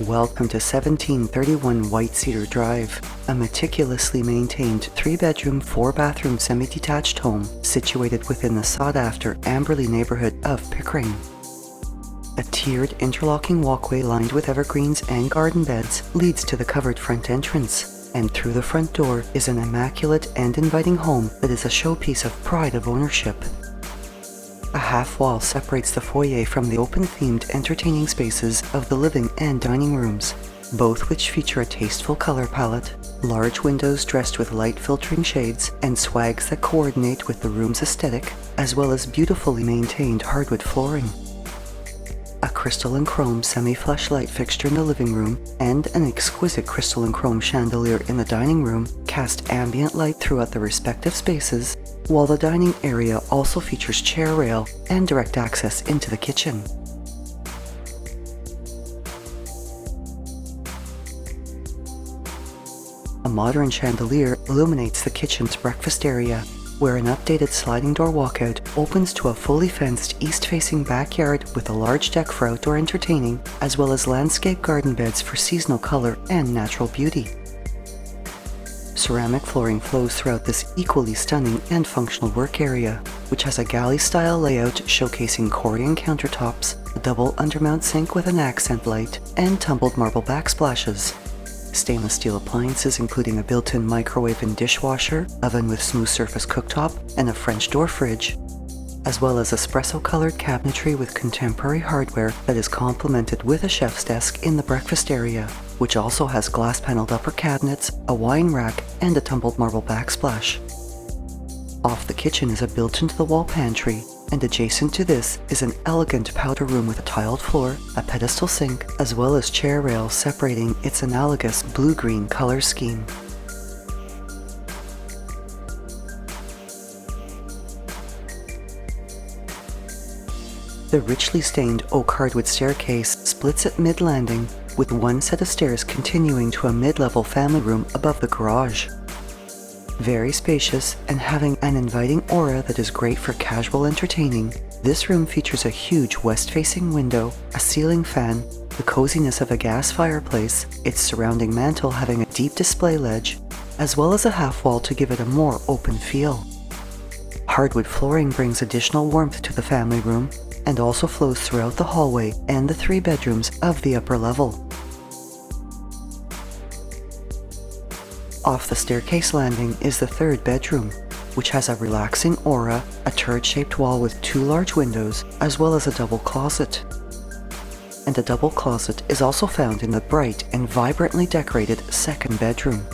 Welcome to 1731 White Cedar Drive, a meticulously maintained 3-bedroom, 4-bathroom semi-detached home situated within the sought-after Amberlea neighbourhood of Pickering. A tiered interlocking walkway lined with evergreens and garden beds leads to the covered front entrance, and through the front door is an immaculate and inviting home that is a showpiece of pride of ownership. A half wall separates the foyer from the open-themed entertaining spaces of the living and dining rooms, both which feature a tasteful color palette, large windows dressed with light-filtering shades, and swags that coordinate with the room's aesthetic, as well as beautifully maintained hardwood flooring. A crystal and chrome semi-flush light fixture in the living room and an exquisite crystal and chrome chandelier in the dining room cast ambient light throughout the respective spaces, while the dining area also features chair rail and direct access into the kitchen. A modern chandelier illuminates the kitchen's breakfast area, where an updated sliding door walkout opens to a fully fenced east-facing backyard with a large deck for outdoor entertaining, as well as landscape garden beds for seasonal color and natural beauty. Ceramic flooring flows throughout this equally stunning and functional work area, which has a galley-style layout showcasing Korean countertops, a double undermount sink with an accent light, and tumbled marble backsplashes. Stainless steel appliances including a built-in microwave and dishwasher, oven with smooth surface cooktop, and a French door fridge, as well as espresso-colored cabinetry with contemporary hardware that is complemented with a chef's desk in the breakfast area, which also has glass-paneled upper cabinets, a wine rack, and a tumbled marble backsplash. Off the kitchen is a built-into-the-wall pantry, and adjacent to this is an elegant powder room with a tiled floor, a pedestal sink, as well as chair rails separating its analogous blue-green color scheme. The richly stained oak hardwood staircase splits at mid-landing, with one set of stairs continuing to a mid-level family room above the garage. Very spacious and having an inviting aura that is great for casual entertaining, this room features a huge west-facing window, a ceiling fan, the coziness of a gas fireplace, its surrounding mantel having a deep display ledge, as well as a half wall to give it a more open feel. Hardwood flooring brings additional warmth to the family room, and also flows throughout the hallway and the 3 bedrooms of the upper level. Off the staircase landing is the 3rd bedroom, which has a relaxing aura, a turret-shaped wall with 2 large windows, as well as a double closet. And a double closet is also found in the bright and vibrantly decorated 2nd bedroom.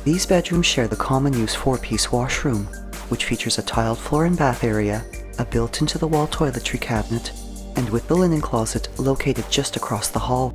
These bedrooms share the common-use 4-piece washroom, which features a tiled floor and bath area, a built-into-the-wall toiletry cabinet, and with the linen closet located just across the hall.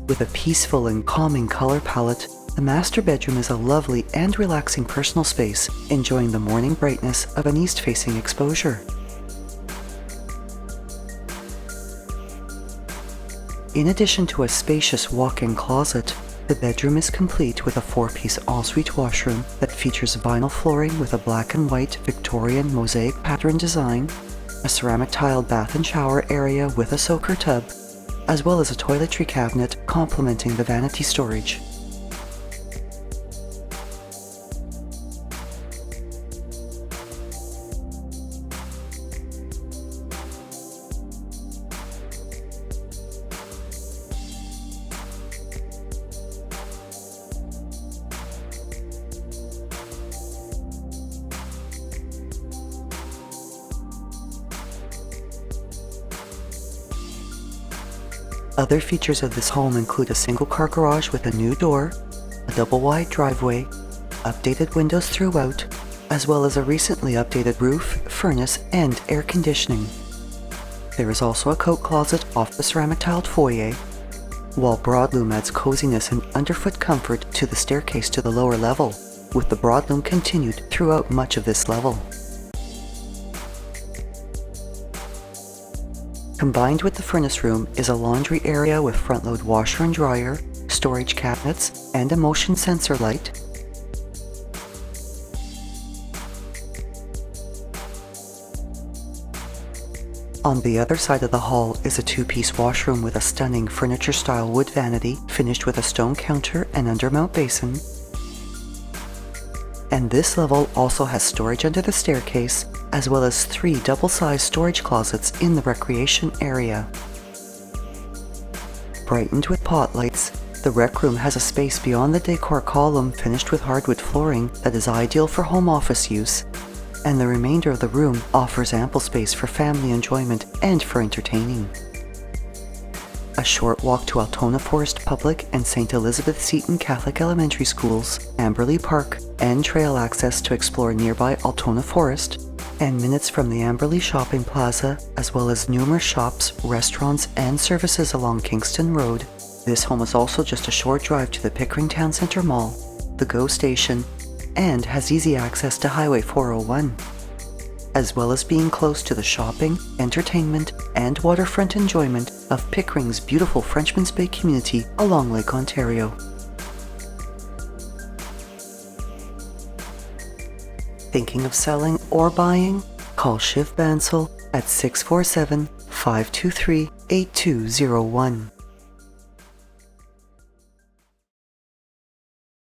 With a peaceful and calming color palette, the master bedroom is a lovely and relaxing personal space, enjoying the morning brightness of an east-facing exposure. In addition to a spacious walk-in closet, the bedroom is complete with a 4-piece ensuite washroom that features vinyl flooring with a black and white Victorian mosaic pattern design, a ceramic tiled bath and shower area with a soaker tub, as well as a toiletry cabinet complementing the vanity storage. Other features of this home include a single-car garage with a new door, a double-wide driveway, updated windows throughout, as well as a recently updated roof, furnace, and air conditioning. There is also a coat closet off the ceramic tiled foyer, while broadloom adds coziness and underfoot comfort to the staircase to the lower level, with the broadloom continued throughout much of this level. Combined with the furnace room is a laundry area with front-load washer and dryer, storage cabinets, and a motion sensor light. On the other side of the hall is a two-piece washroom with a stunning furniture-style wood vanity finished with a stone counter and undermount basin. And this level also has storage under the staircase, as well as 3 double-sized storage closets in the recreation area. Brightened with pot lights, the rec room has a space beyond the decor column finished with hardwood flooring that is ideal for home office use, and the remainder of the room offers ample space for family enjoyment and for entertaining. A short walk to Altona Forest Public and St. Elizabeth Seton Catholic Elementary Schools, Amberlea Park, and trail access to explore nearby Altona Forest, and minutes from the Amberlea Shopping Plaza, as well as numerous shops, restaurants, and services along Kingston Road. This home is also just a short drive to the Pickering Town Centre Mall, the GO Station, and has easy access to Highway 401, as well as being close to the shopping, entertainment, and waterfront enjoyment of Pickering's beautiful Frenchman's Bay community along Lake Ontario. Thinking of selling or buying? Call Shiv Bansal at 647-523-8201.